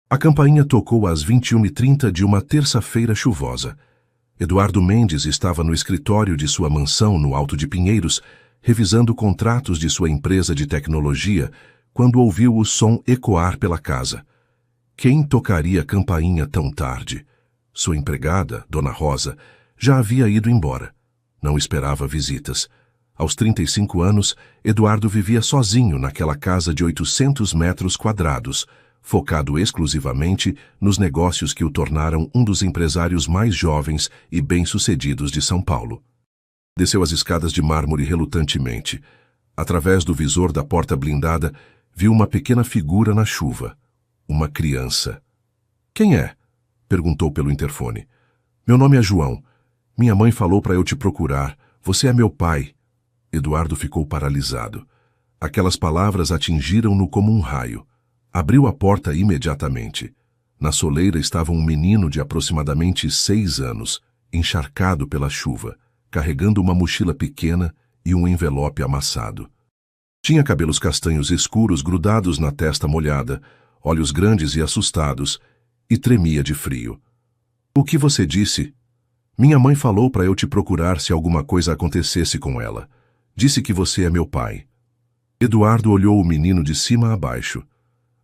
A campainha tocou às 21h30 de uma terça-feira chuvosa. Eduardo Mendes estava no escritório de sua mansão no Alto de Pinheiros, revisando contratos de sua empresa de tecnologia, quando ouviu o som ecoar pela casa. Quem tocaria a campainha tão tarde? Sua empregada, Dona Rosa, já havia ido embora. Não esperava visitas. Aos 35 anos, Eduardo vivia sozinho naquela casa de 800 metros quadrados, focado exclusivamente nos negócios que o tornaram um dos empresários mais jovens e bem-sucedidos de São Paulo. Desceu as escadas de mármore relutantemente. Através do visor da porta blindada, viu uma pequena figura na chuva. Uma criança. "Quem é?" perguntou pelo interfone. "Meu nome é João. Minha mãe falou para eu te procurar. Você é meu pai." Eduardo ficou paralisado. Aquelas palavras atingiram-no como um raio. Abriu a porta imediatamente. Na soleira estava um menino de aproximadamente 6 anos, encharcado pela chuva, carregando uma mochila pequena e um envelope amassado. Tinha cabelos castanhos escuros grudados na testa molhada, olhos grandes e assustados, e tremia de frio. "O que você disse?" "Minha mãe falou para eu te procurar se alguma coisa acontecesse com ela. Disse que você é meu pai." Eduardo olhou o menino de cima a baixo.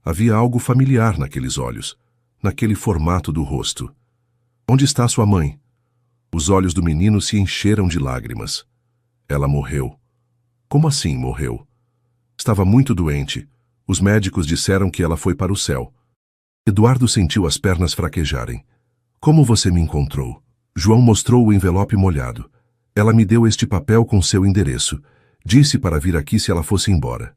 Havia algo familiar naqueles olhos, naquele formato do rosto. "Onde está sua mãe?" Os olhos do menino se encheram de lágrimas. "Ela morreu." "Como assim morreu?" "Estava muito doente. Os médicos disseram que ela foi para o céu." Eduardo sentiu as pernas fraquejarem. "Como você me encontrou?" João mostrou o envelope molhado. "Ela me deu este papel com seu endereço. Disse para vir aqui se ela fosse embora."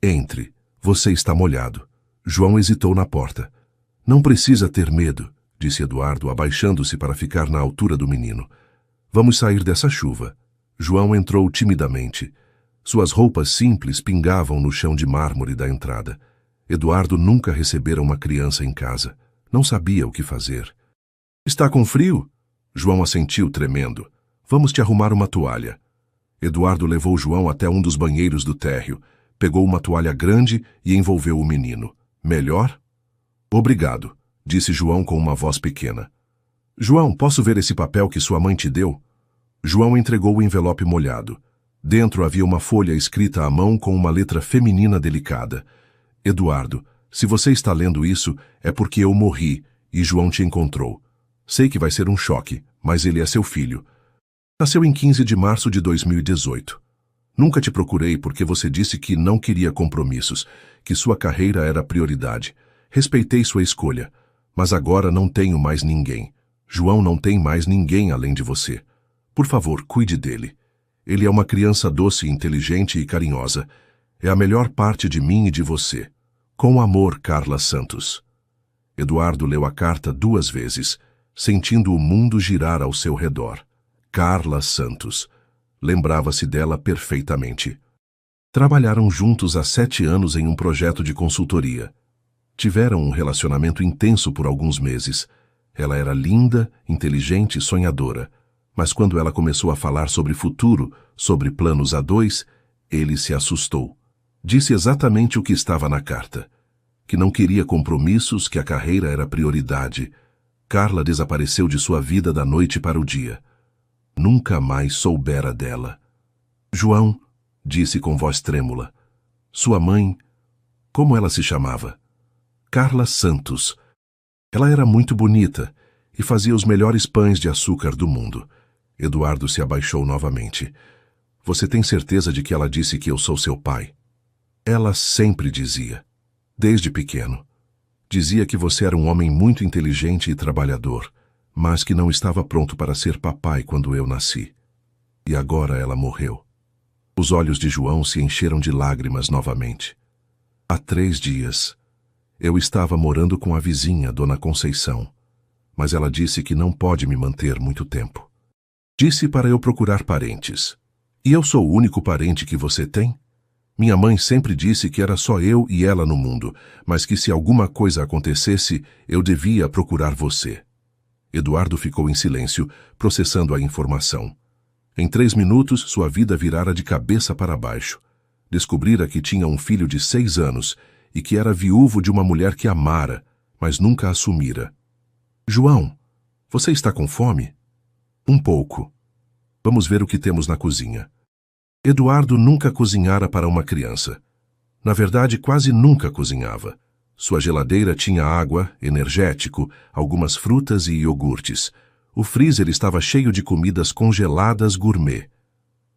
"Entre. Você está molhado." João hesitou na porta. "Não precisa ter medo", disse Eduardo, abaixando-se para ficar na altura do menino. "Vamos sair dessa chuva." João entrou timidamente. Suas roupas simples pingavam no chão de mármore da entrada. Eduardo nunca recebera uma criança em casa. Não sabia o que fazer. "Está com frio?" João assentiu, tremendo. "Vamos te arrumar uma toalha." Eduardo levou João até um dos banheiros do térreo, pegou uma toalha grande e envolveu o menino. "Melhor?" "Obrigado", disse João com uma voz pequena. "João, posso ver esse papel que sua mãe te deu?" João entregou o envelope molhado. Dentro havia uma folha escrita à mão com uma letra feminina delicada. "Eduardo, se você está lendo isso, é porque eu morri e João te encontrou. Sei que vai ser um choque, mas ele é seu filho. Nasceu em 15 de março de 2018. Nunca te procurei porque você disse que não queria compromissos, que sua carreira era prioridade. Respeitei sua escolha, mas agora não tenho mais ninguém. João não tem mais ninguém além de você. Por favor, cuide dele. Ele é uma criança doce, inteligente e carinhosa. É a melhor parte de mim e de você. Com amor, Carla Santos." Eduardo leu a carta 2 vezes, sentindo o mundo girar ao seu redor. Carla Santos. Lembrava-se dela perfeitamente. Trabalharam juntos há 7 anos em um projeto de consultoria. Tiveram um relacionamento intenso por alguns meses. Ela era linda, inteligente e sonhadora. Mas quando ela começou a falar sobre futuro, sobre planos a 2, ele se assustou. Disse exatamente o que estava na carta. Que não queria compromissos, que a carreira era prioridade. Carla desapareceu de sua vida da noite para o dia. Nunca mais soubera dela. "João", disse com voz trêmula. "Sua mãe, como ela se chamava?" "Carla Santos. Ela era muito bonita e fazia os melhores pães de açúcar do mundo." Eduardo se abaixou novamente. "Você tem certeza de que ela disse que eu sou seu pai?" "Ela sempre dizia. Desde pequeno. Dizia que você era um homem muito inteligente e trabalhador, mas que não estava pronto para ser papai quando eu nasci. E agora ela morreu." Os olhos de João se encheram de lágrimas novamente. "Há 3 dias. Eu estava morando com a vizinha, Dona Conceição, mas ela disse que não pode me manter muito tempo. Disse para eu procurar parentes. E eu sou o único parente que você tem? Minha mãe sempre disse que era só eu e ela no mundo, mas que se alguma coisa acontecesse, eu devia procurar você." Eduardo ficou em silêncio, processando a informação. Em 3 minutos, sua vida virara de cabeça para baixo. Descobrira que tinha um filho de 6 anos e que era viúvo de uma mulher que amara, mas nunca assumira. João, você está com fome? Um pouco. Vamos ver o que temos na cozinha. Eduardo nunca cozinhara para uma criança. Na verdade, quase nunca cozinhava. Sua geladeira tinha água, energético, algumas frutas e iogurtes. O freezer estava cheio de comidas congeladas gourmet.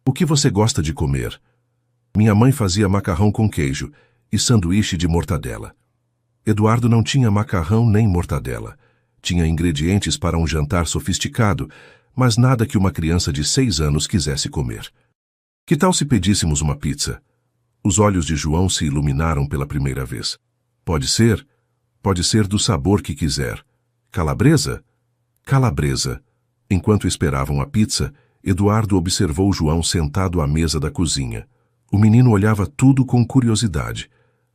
O que você gosta de comer? Minha mãe fazia macarrão com queijo e sanduíche de mortadela. Eduardo não tinha macarrão nem mortadela. Tinha ingredientes para um jantar sofisticado, mas nada que uma criança de 6 anos quisesse comer. Que tal se pedíssemos uma pizza? Os olhos de João se iluminaram pela primeira vez. Pode ser do sabor que quiser. Calabresa? Calabresa. Enquanto esperavam a pizza, Eduardo observou João sentado à mesa da cozinha. O menino olhava tudo com curiosidade.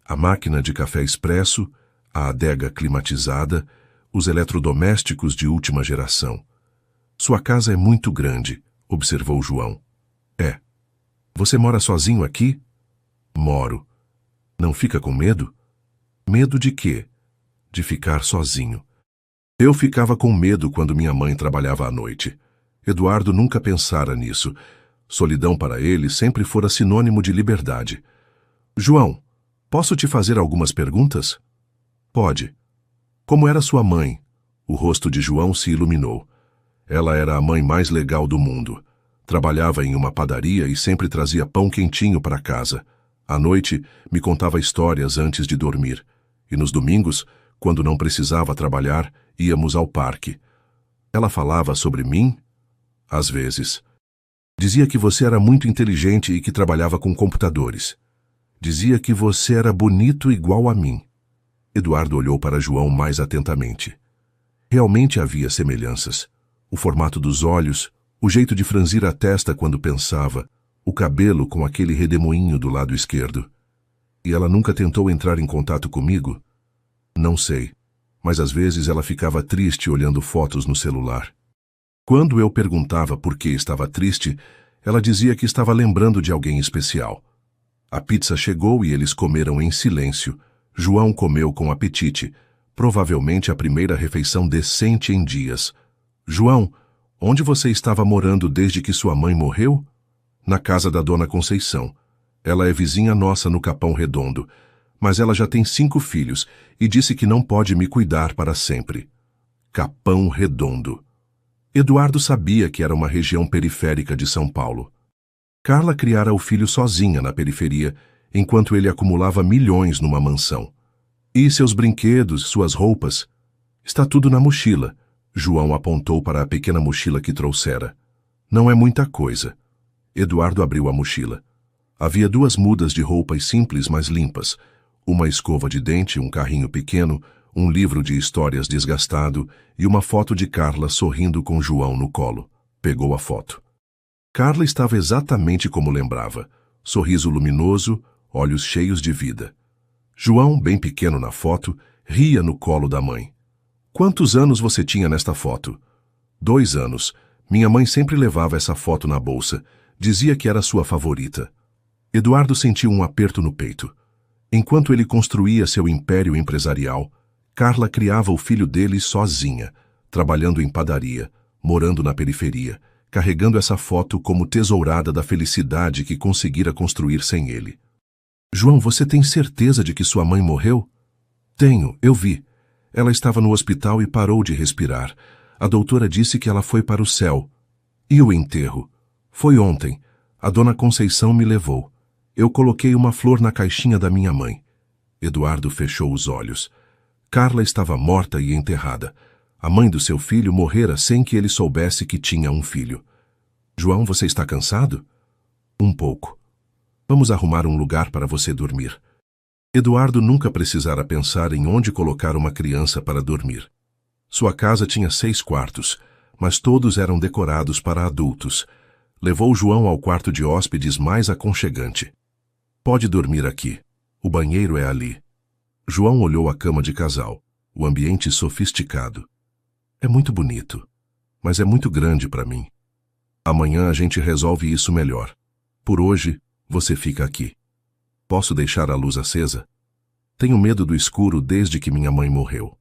A máquina de café expresso, a adega climatizada, os eletrodomésticos de última geração. Sua casa é muito grande, observou João. É. Você mora sozinho aqui? Moro. Não fica com medo? Medo de quê? De ficar sozinho. Eu ficava com medo quando minha mãe trabalhava à noite. Eduardo nunca pensara nisso. Solidão para ele sempre fora sinônimo de liberdade. João, posso te fazer algumas perguntas? Pode. Como era sua mãe? O rosto de João se iluminou. Ela era a mãe mais legal do mundo. Trabalhava em uma padaria e sempre trazia pão quentinho para casa. À noite, me contava histórias antes de dormir. E nos domingos, quando não precisava trabalhar, íamos ao parque. Ela falava sobre mim? Às vezes. Dizia que você era muito inteligente e que trabalhava com computadores. Dizia que você era bonito igual a mim. Eduardo olhou para João mais atentamente. Realmente havia semelhanças. O formato dos olhos, o jeito de franzir a testa quando pensava, o cabelo com aquele redemoinho do lado esquerdo. E ela nunca tentou entrar em contato comigo? Não sei, mas às vezes ela ficava triste olhando fotos no celular. Quando eu perguntava por que estava triste, ela dizia que estava lembrando de alguém especial. A pizza chegou e eles comeram em silêncio. João comeu com apetite, provavelmente a primeira refeição decente em dias. João, onde você estava morando desde que sua mãe morreu? Na casa da dona Conceição. Ela é vizinha nossa no Capão Redondo, mas ela já tem 5 filhos e disse que não pode me cuidar para sempre. Capão Redondo. Eduardo sabia que era uma região periférica de São Paulo. Carla criara o filho sozinha na periferia, enquanto ele acumulava milhões numa mansão. E seus brinquedos, suas roupas? Está tudo na mochila. João apontou para a pequena mochila que trouxera. Não é muita coisa. Eduardo abriu a mochila. Havia 2 mudas de roupas simples, mas limpas. Uma escova de dente, um carrinho pequeno, um livro de histórias desgastado e uma foto de Carla sorrindo com João no colo. Pegou a foto. Carla estava exatamente como lembrava. Sorriso luminoso, olhos cheios de vida. João, bem pequeno na foto, ria no colo da mãe. Quantos anos você tinha nesta foto? 2 anos. Minha mãe sempre levava essa foto na bolsa. Dizia que era sua favorita. Eduardo sentiu um aperto no peito. Enquanto ele construía seu império empresarial, Carla criava o filho dele sozinha, trabalhando em padaria, morando na periferia, carregando essa foto como tesourada da felicidade que conseguira construir sem ele. João, você tem certeza de que sua mãe morreu? Tenho, eu vi. Ela estava no hospital e parou de respirar. A doutora disse que ela foi para o céu. E o enterro? Foi ontem. A dona Conceição me levou. Eu coloquei uma flor na caixinha da minha mãe. Eduardo fechou os olhos. Carla estava morta e enterrada. A mãe do seu filho morrera sem que ele soubesse que tinha um filho. João, você está cansado? Um pouco. Vamos arrumar um lugar para você dormir. Eduardo nunca precisara pensar em onde colocar uma criança para dormir. Sua casa tinha 6 quartos, mas todos eram decorados para adultos. Levou João ao quarto de hóspedes mais aconchegante. Pode dormir aqui. O banheiro é ali. João olhou a cama de casal, o ambiente sofisticado. É muito bonito, mas é muito grande para mim. Amanhã a gente resolve isso melhor. Por hoje, você fica aqui. Posso deixar a luz acesa? Tenho medo do escuro desde que minha mãe morreu.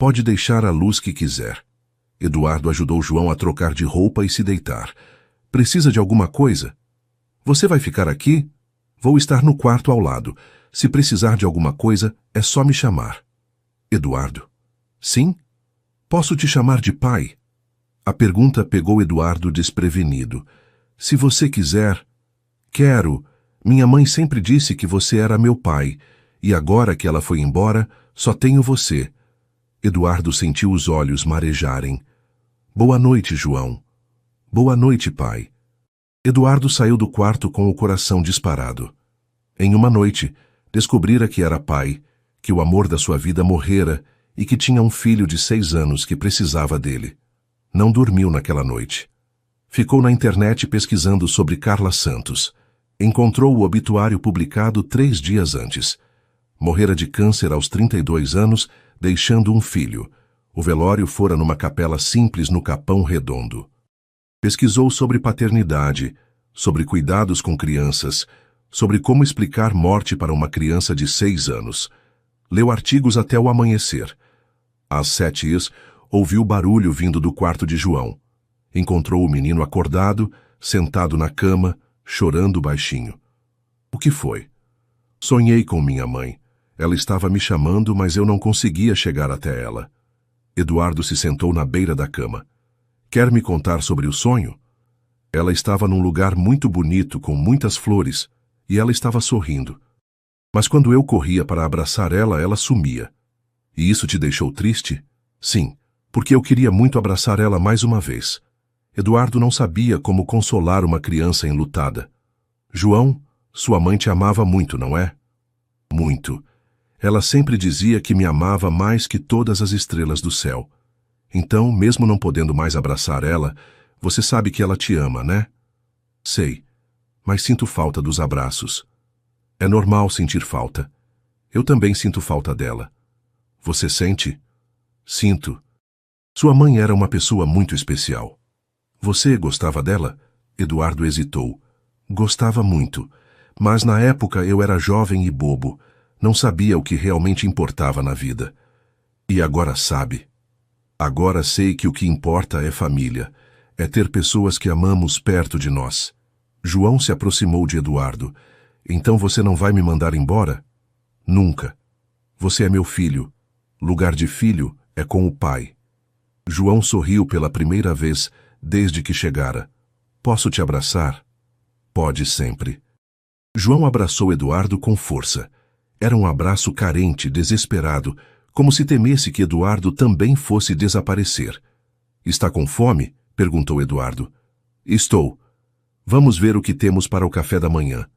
Pode deixar a luz que quiser. Eduardo ajudou João a trocar de roupa e se deitar. Precisa de alguma coisa? Você vai ficar aqui? Vou estar no quarto ao lado. Se precisar de alguma coisa, é só me chamar. Eduardo. Sim? Posso te chamar de pai? A pergunta pegou Eduardo desprevenido. Se você quiser... Quero. Minha mãe sempre disse que você era meu pai, e agora que ela foi embora, só tenho você. Eduardo sentiu os olhos marejarem. Boa noite, João. Boa noite, pai. Eduardo saiu do quarto com o coração disparado. Em uma noite, descobrira que era pai, que o amor da sua vida morrera e que tinha um filho de 6 anos que precisava dele. Não dormiu naquela noite. Ficou na internet pesquisando sobre Carla Santos. Encontrou o obituário publicado 3 dias antes. Morrera de câncer aos 32 anos, deixando um filho. O velório fora numa capela simples no Capão Redondo. Pesquisou sobre paternidade, sobre cuidados com crianças, sobre como explicar morte para uma criança de 6 anos. Leu artigos até o amanhecer. Às 7h, ouviu barulho vindo do quarto de João. Encontrou o menino acordado, sentado na cama, chorando baixinho. O que foi? Sonhei com minha mãe. Ela estava me chamando, mas eu não conseguia chegar até ela. Eduardo se sentou na beira da cama. Quer me contar sobre o sonho? Ela estava num lugar muito bonito, com muitas flores, e ela estava sorrindo. Mas quando eu corria para abraçar ela, ela sumia. E isso te deixou triste? Sim, porque eu queria muito abraçar ela mais uma vez. Eduardo não sabia como consolar uma criança enlutada. João, sua mãe te amava muito, não é? Muito. Ela sempre dizia que me amava mais que todas as estrelas do céu. Então, mesmo não podendo mais abraçar ela, você sabe que ela te ama, né? Sei, mas sinto falta dos abraços. É normal sentir falta. Eu também sinto falta dela. Você sente? Sinto. Sua mãe era uma pessoa muito especial. Você gostava dela? Eduardo hesitou. Gostava muito, mas na época eu era jovem e bobo. Não sabia o que realmente importava na vida. E agora sabe. Agora sei que o que importa é família. É ter pessoas que amamos perto de nós. João se aproximou de Eduardo. Então você não vai me mandar embora? Nunca. Você é meu filho. Lugar de filho é com o pai. João sorriu pela primeira vez desde que chegara. Posso te abraçar? Pode sempre. João abraçou Eduardo com força. Era um abraço carente, desesperado, como se temesse que Eduardo também fosse desaparecer. Está com fome? Perguntou Eduardo. Estou. Vamos ver o que temos para o café da manhã.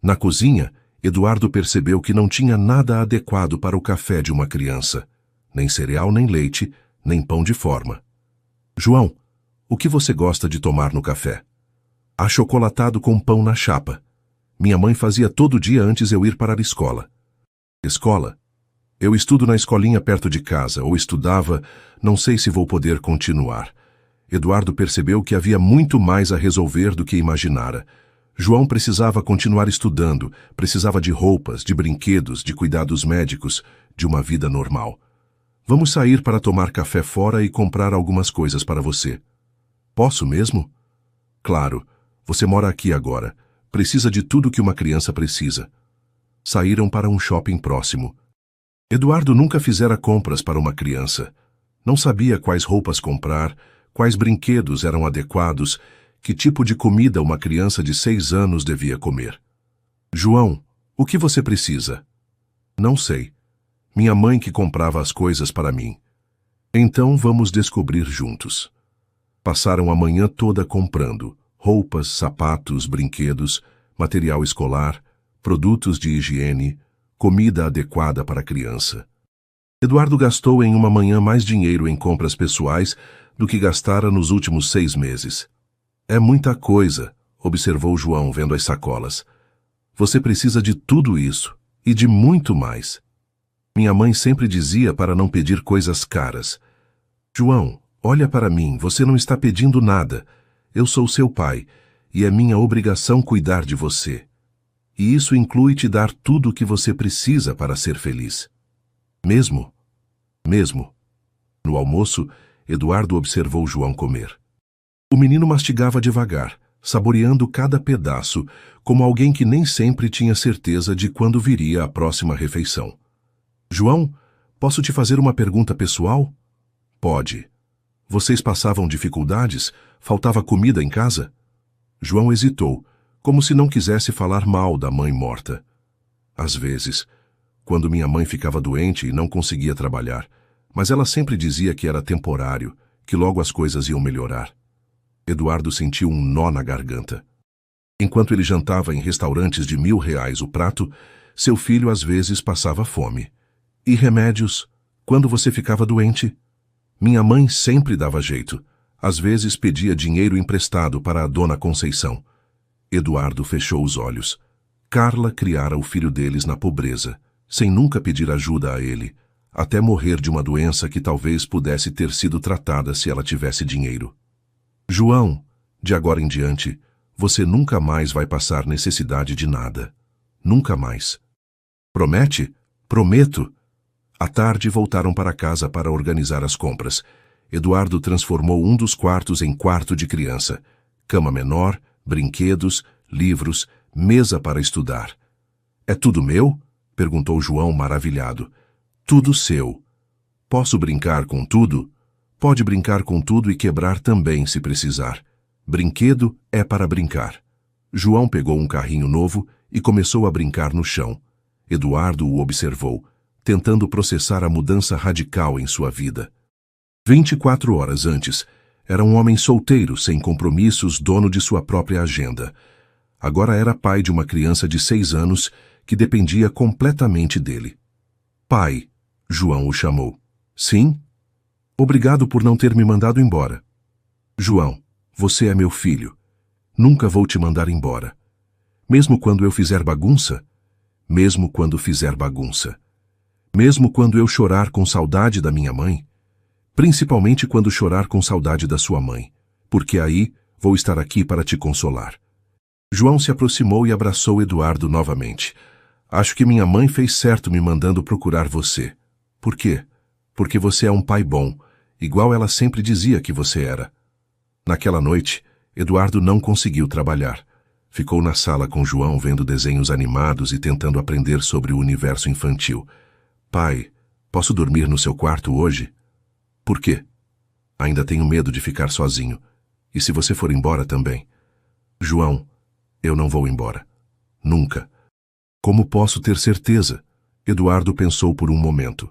Na cozinha, Eduardo percebeu que não tinha nada adequado para o café de uma criança. Nem cereal, nem leite, nem pão de forma. João, o que você gosta de tomar no café? Achocolatado com pão na chapa. Minha mãe fazia todo dia antes eu ir para a escola. Escola? Eu estudo na escolinha perto de casa, ou estudava, não sei se vou poder continuar. Eduardo percebeu que havia muito mais a resolver do que imaginara. João precisava continuar estudando, precisava de roupas, de brinquedos, de cuidados médicos, de uma vida normal. Vamos sair para tomar café fora e comprar algumas coisas para você. Posso mesmo? Claro, você mora aqui agora. Precisa de tudo que uma criança precisa. Saíram para um shopping próximo. Eduardo nunca fizera compras para uma criança. Não sabia quais roupas comprar, quais brinquedos eram adequados, que tipo de comida uma criança de 6 anos devia comer. João, o que você precisa? Não sei. Minha mãe que comprava as coisas para mim. Então vamos descobrir juntos. Passaram a manhã toda comprando roupas, sapatos, brinquedos, material escolar, produtos de higiene, comida adequada para a criança. Eduardo gastou em uma manhã mais dinheiro em compras pessoais do que gastara nos últimos 6 meses. É muita coisa, observou João vendo as sacolas. Você precisa de tudo isso e de muito mais. Minha mãe sempre dizia para não pedir coisas caras. João, olha para mim, você não está pedindo nada. Eu sou seu pai e é minha obrigação cuidar de você. E isso inclui te dar tudo o que você precisa para ser feliz. Mesmo? Mesmo. No almoço, Eduardo observou João comer. O menino mastigava devagar, saboreando cada pedaço, como alguém que nem sempre tinha certeza de quando viria a próxima refeição. João, posso te fazer uma pergunta pessoal? Pode. Vocês passavam dificuldades? Faltava comida em casa? João hesitou, como se não quisesse falar mal da mãe morta. Às vezes, quando minha mãe ficava doente e não conseguia trabalhar, mas ela sempre dizia que era temporário, que logo as coisas iam melhorar. Eduardo sentiu um nó na garganta. Enquanto ele jantava em restaurantes de R$ 1.000 o prato, seu filho às vezes passava fome. E remédios? Quando você ficava doente? Minha mãe sempre dava jeito. Às vezes pedia dinheiro emprestado para a dona Conceição. Eduardo fechou os olhos. Carla criara o filho deles na pobreza, sem nunca pedir ajuda a ele, até morrer de uma doença que talvez pudesse ter sido tratada se ela tivesse dinheiro. João, de agora em diante, você nunca mais vai passar necessidade de nada. Nunca mais. Promete? Prometo. À tarde voltaram para casa para organizar as compras. Eduardo transformou um dos quartos em quarto de criança. Cama menor, brinquedos, livros, mesa para estudar. É tudo meu? Perguntou João maravilhado. Tudo seu. Posso brincar com tudo? Pode brincar com tudo e quebrar também, se precisar. Brinquedo é para brincar. João pegou um carrinho novo e começou a brincar no chão. Eduardo o observou, tentando processar a mudança radical em sua vida. 24 horas antes, era um homem solteiro, sem compromissos, dono de sua própria agenda. Agora era pai de uma criança de 6 anos que dependia completamente dele. Pai, João o chamou. Sim? Obrigado por não ter me mandado embora. João, você é meu filho. Nunca vou te mandar embora. Mesmo quando eu fizer bagunça? Mesmo quando fizer bagunça. Mesmo quando eu chorar com saudade da minha mãe? Principalmente quando chorar com saudade da sua mãe, porque aí vou estar aqui para te consolar. João se aproximou e abraçou Eduardo novamente. Acho que minha mãe fez certo me mandando procurar você. Por quê? Porque você é um pai bom, igual ela sempre dizia que você era. Naquela noite, Eduardo não conseguiu trabalhar. Ficou na sala com João vendo desenhos animados e tentando aprender sobre o universo infantil. Pai, posso dormir no seu quarto hoje? Por quê? Ainda tenho medo de ficar sozinho. E se você for embora também? João, eu não vou embora. Nunca. Como posso ter certeza? Eduardo pensou por um momento.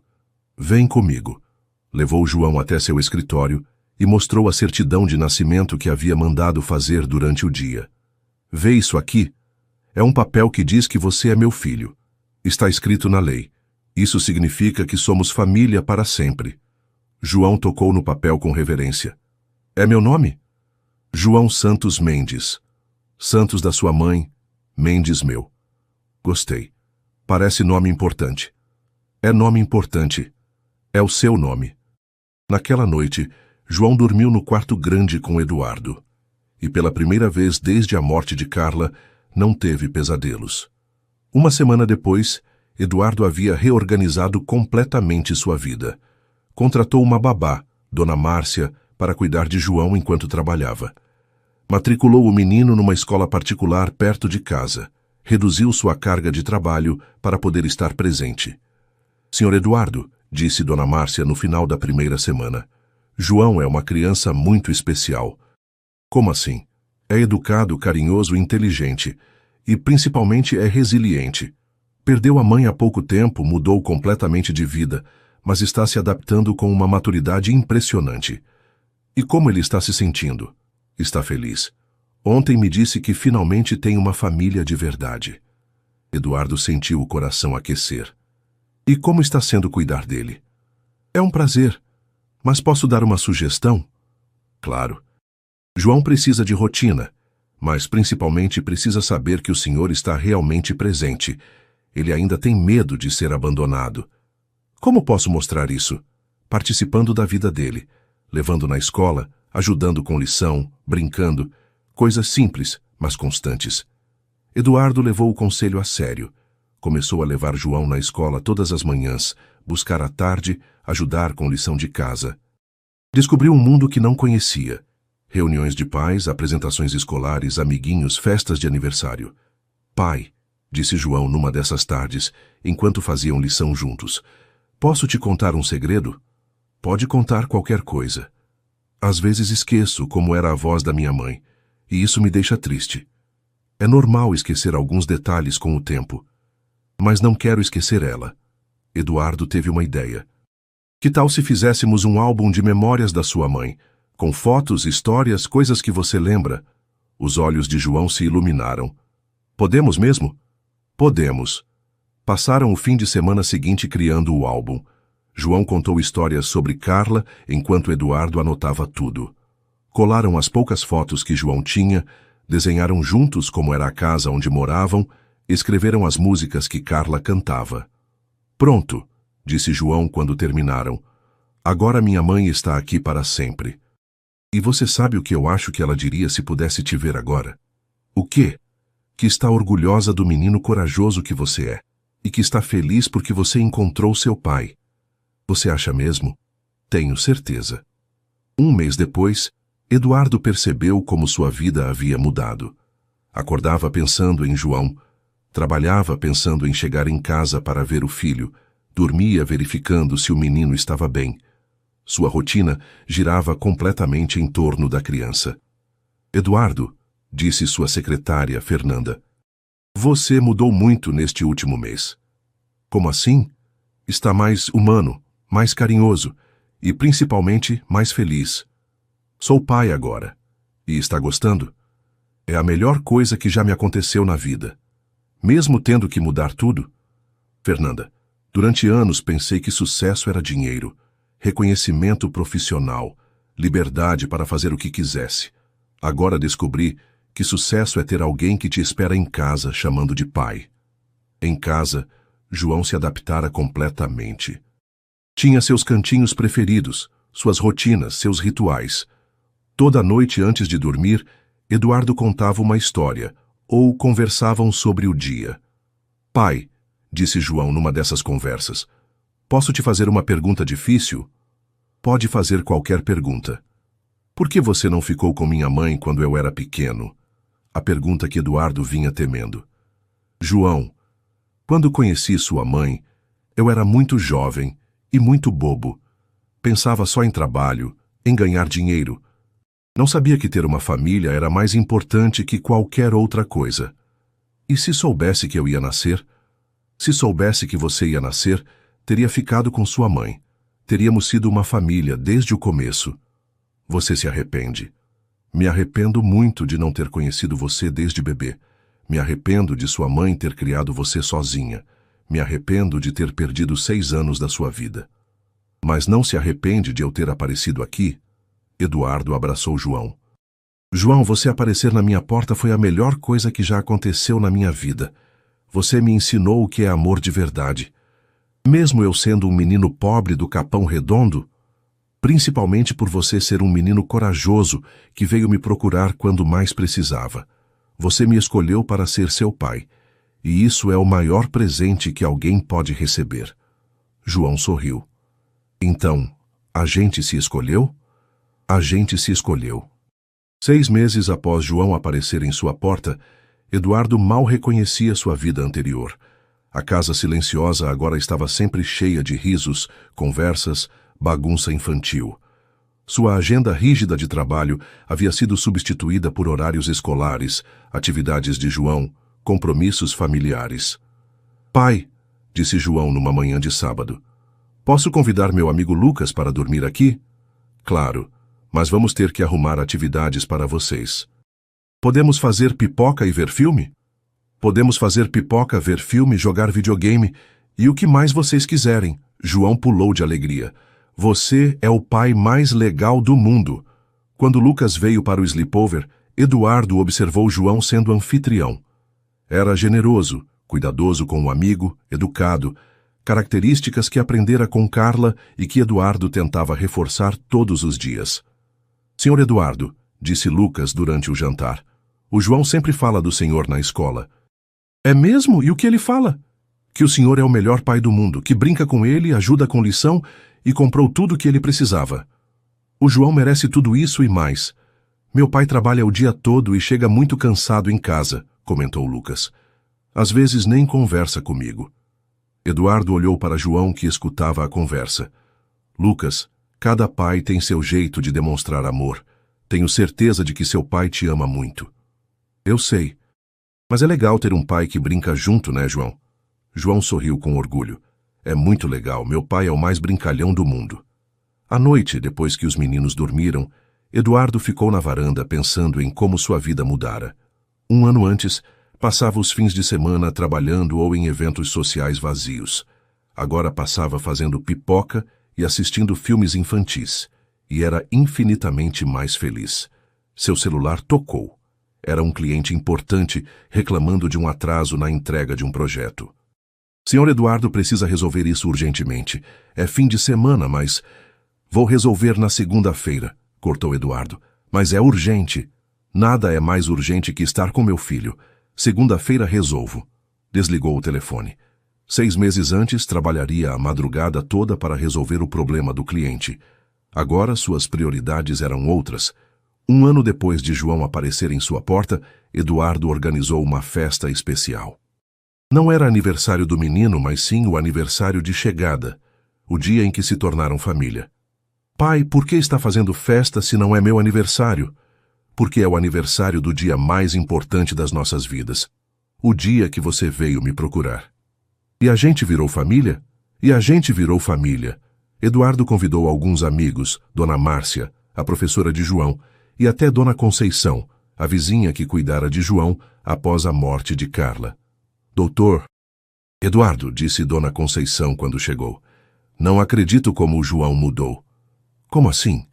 Vem comigo. Levou João até seu escritório e mostrou a certidão de nascimento que havia mandado fazer durante o dia. Vê isso aqui? É um papel que diz que você é meu filho. Está escrito na lei. Isso significa que somos família para sempre. João tocou no papel com reverência. É meu nome? João Santos Mendes. Santos da sua mãe, Mendes meu. Gostei. Parece nome importante. É nome importante. É o seu nome. Naquela noite, João dormiu no quarto grande com Eduardo. E pela primeira vez desde a morte de Carla, não teve pesadelos. Uma semana depois, Eduardo havia reorganizado completamente sua vida. Contratou uma babá, Dona Márcia, para cuidar de João enquanto trabalhava. Matriculou o menino numa escola particular perto de casa. Reduziu sua carga de trabalho para poder estar presente. Senhor Eduardo, disse Dona Márcia no final da primeira semana, João é uma criança muito especial. Como assim? É educado, carinhoso e inteligente. E principalmente é resiliente. Perdeu a mãe há pouco tempo, mudou completamente de vida, mas está se adaptando com uma maturidade impressionante. E como ele está se sentindo? Está feliz. Ontem me disse que finalmente tem uma família de verdade. Eduardo sentiu o coração aquecer. E como está sendo cuidar dele? É um prazer. Mas posso dar uma sugestão? Claro. João precisa de rotina, mas principalmente precisa saber que o Senhor está realmente presente. Ele ainda tem medo de ser abandonado. Como posso mostrar isso? Participando da vida dele, levando na escola, ajudando com lição, brincando, coisas simples, mas constantes. Eduardo levou o conselho a sério. Começou a levar João na escola todas as manhãs, buscar à tarde, ajudar com lição de casa. Descobriu um mundo que não conhecia. Reuniões de pais, apresentações escolares, amiguinhos, festas de aniversário. Pai, disse João numa dessas tardes, enquanto faziam lição juntos, posso te contar um segredo? Pode contar qualquer coisa. Às vezes esqueço como era a voz da minha mãe, e isso me deixa triste. É normal esquecer alguns detalhes com o tempo. Mas não quero esquecer ela. Eduardo teve uma ideia. Que tal se fizéssemos um álbum de memórias da sua mãe, com fotos, histórias, coisas que você lembra? Os olhos de João se iluminaram. Podemos mesmo? Podemos. Passaram o fim de semana seguinte criando o álbum. João contou histórias sobre Carla, enquanto Eduardo anotava tudo. Colaram as poucas fotos que João tinha, desenharam juntos como era a casa onde moravam, escreveram as músicas que Carla cantava. Pronto, disse João quando terminaram. Agora minha mãe está aqui para sempre. E você sabe o que eu acho que ela diria se pudesse te ver agora? O quê? Que está orgulhosa do menino corajoso que você é, e que está feliz porque você encontrou seu pai. Você acha mesmo? Tenho certeza. Um mês depois, Eduardo percebeu como sua vida havia mudado. Acordava pensando em João, trabalhava pensando em chegar em casa para ver o filho, dormia verificando se o menino estava bem. Sua rotina girava completamente em torno da criança. Eduardo, disse sua secretária, Fernanda, você mudou muito neste último mês. Como assim? Está mais humano, mais carinhoso e, principalmente, mais feliz. Sou pai agora. E está gostando? É a melhor coisa que já me aconteceu na vida. Mesmo tendo que mudar tudo? Fernanda, durante anos pensei que sucesso era dinheiro, reconhecimento profissional, liberdade para fazer o que quisesse. Agora descobri que sucesso é ter alguém que te espera em casa chamando de pai. Em casa, João se adaptara completamente. Tinha seus cantinhos preferidos, suas rotinas, seus rituais. Toda noite antes de dormir, Eduardo contava uma história, ou conversavam sobre o dia. Pai, disse João numa dessas conversas, posso te fazer uma pergunta difícil? Pode fazer qualquer pergunta. Por que você não ficou com minha mãe quando eu era pequeno? A pergunta que Eduardo vinha temendo. João, quando conheci sua mãe, eu era muito jovem e muito bobo. Pensava só em trabalho, em ganhar dinheiro. Não sabia que ter uma família era mais importante que qualquer outra coisa. E se soubesse que eu ia nascer? Se soubesse que você ia nascer, teria ficado com sua mãe. Teríamos sido uma família desde o começo. Você se arrepende. Me arrependo muito de não ter conhecido você desde bebê. Me arrependo de sua mãe ter criado você sozinha. Me arrependo de ter perdido 6 anos da sua vida. Mas não se arrepende de eu ter aparecido aqui? Eduardo abraçou João. João, você aparecer na minha porta foi a melhor coisa que já aconteceu na minha vida. Você me ensinou o que é amor de verdade. Mesmo eu sendo um menino pobre do Capão Redondo, principalmente por você ser um menino corajoso que veio me procurar quando mais precisava. Você me escolheu para ser seu pai, e isso é o maior presente que alguém pode receber. João sorriu. Então, a gente se escolheu? A gente se escolheu. 6 meses após João aparecer em sua porta, Eduardo mal reconhecia sua vida anterior. A casa silenciosa agora estava sempre cheia de risos, conversas, bagunça infantil. Sua agenda rígida de trabalho havia sido substituída por horários escolares, atividades de João, compromissos familiares. Pai, disse João numa manhã de sábado, posso convidar meu amigo Lucas para dormir aqui? Claro, mas vamos ter que arrumar atividades para vocês. Podemos fazer pipoca e ver filme? Podemos fazer pipoca, ver filme, jogar videogame e o que mais vocês quiserem. João pulou de alegria. Você é o pai mais legal do mundo. Quando Lucas veio para o sleepover, Eduardo observou João sendo anfitrião. Era generoso, cuidadoso com o amigo, educado, características que aprendera com Carla e que Eduardo tentava reforçar todos os dias. Senhor Eduardo, disse Lucas durante o jantar, o João sempre fala do senhor na escola. É mesmo? E o que ele fala? Que o senhor é o melhor pai do mundo, que brinca com ele, ajuda com lição e comprou tudo o que ele precisava. O João merece tudo isso e mais. Meu pai trabalha o dia todo e chega muito cansado em casa, comentou Lucas. Às vezes nem conversa comigo. Eduardo olhou para João, que escutava a conversa. Lucas, cada pai tem seu jeito de demonstrar amor. Tenho certeza de que seu pai te ama muito. Eu sei. Mas é legal ter um pai que brinca junto, né, João? João sorriu com orgulho. É muito legal, meu pai é o mais brincalhão do mundo. À noite, depois que os meninos dormiram, Eduardo ficou na varanda pensando em como sua vida mudara. Um ano antes, passava os fins de semana trabalhando ou em eventos sociais vazios. Agora passava fazendo pipoca e assistindo filmes infantis, e era infinitamente mais feliz. Seu celular tocou. Era um cliente importante reclamando de um atraso na entrega de um projeto. Senhor Eduardo precisa resolver isso urgentemente. É fim de semana, mas... Vou resolver na segunda-feira, cortou Eduardo. Mas é urgente. Nada é mais urgente que estar com meu filho. Segunda-feira resolvo. Desligou o telefone. 6 meses antes, trabalharia a madrugada toda para resolver o problema do cliente. Agora, suas prioridades eram outras. Um ano depois de João aparecer em sua porta, Eduardo organizou uma festa especial. Não era aniversário do menino, mas sim o aniversário de chegada, o dia em que se tornaram família. Pai, por que está fazendo festa se não é meu aniversário? Porque é o aniversário do dia mais importante das nossas vidas. O dia que você veio me procurar. E a gente virou família? E a gente virou família. Eduardo convidou alguns amigos, Dona Márcia, a professora de João, e até Dona Conceição, a vizinha que cuidara de João após a morte de Carla. Doutor, Eduardo, disse Dona Conceição quando chegou, não acredito como o João mudou. Como assim?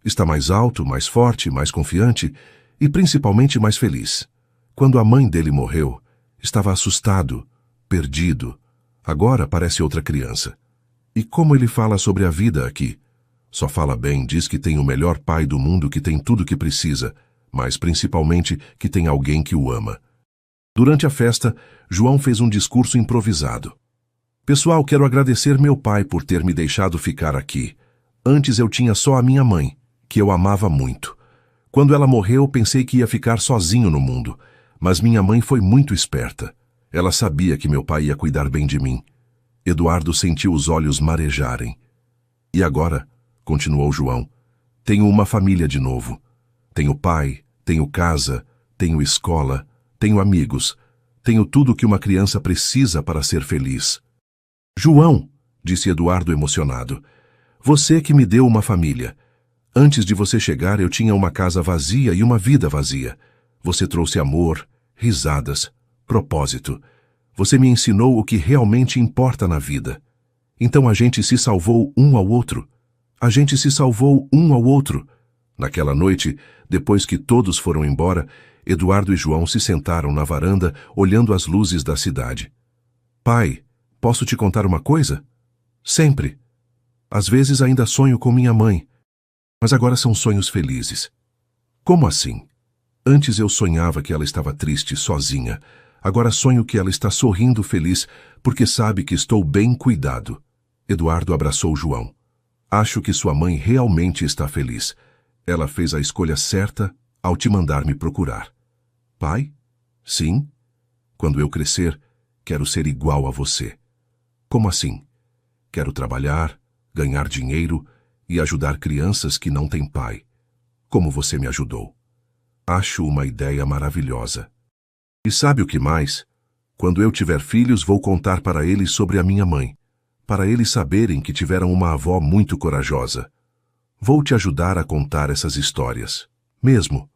Está mais alto, mais forte, mais confiante e principalmente mais feliz. Quando a mãe dele morreu, estava assustado, perdido. Agora parece outra criança. E como ele fala sobre a vida aqui? Só fala bem, diz que tem o melhor pai do mundo, que tem tudo que precisa, mas principalmente que tem alguém que o ama. Durante a festa, João fez um discurso improvisado. Pessoal, quero agradecer meu pai por ter me deixado ficar aqui. Antes eu tinha só a minha mãe, que eu amava muito. Quando ela morreu, pensei que ia ficar sozinho no mundo, mas minha mãe foi muito esperta. Ela sabia que meu pai ia cuidar bem de mim. Eduardo sentiu os olhos marejarem. E agora, continuou João, tenho uma família de novo. Tenho pai, tenho casa, tenho escola, tenho amigos, tenho tudo que uma criança precisa para ser feliz. João, disse Eduardo emocionado, você que me deu uma família. Antes de você chegar, eu tinha uma casa vazia e uma vida vazia. Você trouxe amor, risadas, propósito. Você me ensinou o que realmente importa na vida. Então a gente se salvou um ao outro. A gente se salvou um ao outro. Naquela noite, depois que todos foram embora, Eduardo e João se sentaram na varanda, olhando as luzes da cidade. Pai, posso te contar uma coisa? Sempre. Às vezes ainda sonho com minha mãe, mas agora são sonhos felizes. Como assim? Antes eu sonhava que ela estava triste, sozinha. Agora sonho que ela está sorrindo feliz, porque sabe que estou bem cuidado. Eduardo abraçou João. Acho que sua mãe realmente está feliz. Ela fez a escolha certa ao te mandar me procurar. Pai? Sim. Quando eu crescer, quero ser igual a você. Como assim? Quero trabalhar, ganhar dinheiro e ajudar crianças que não têm pai, como você me ajudou. Acho uma ideia maravilhosa. E sabe o que mais? Quando eu tiver filhos, vou contar para eles sobre a minha mãe, para eles saberem que tiveram uma avó muito corajosa. Vou te ajudar a contar essas histórias. Mesmo.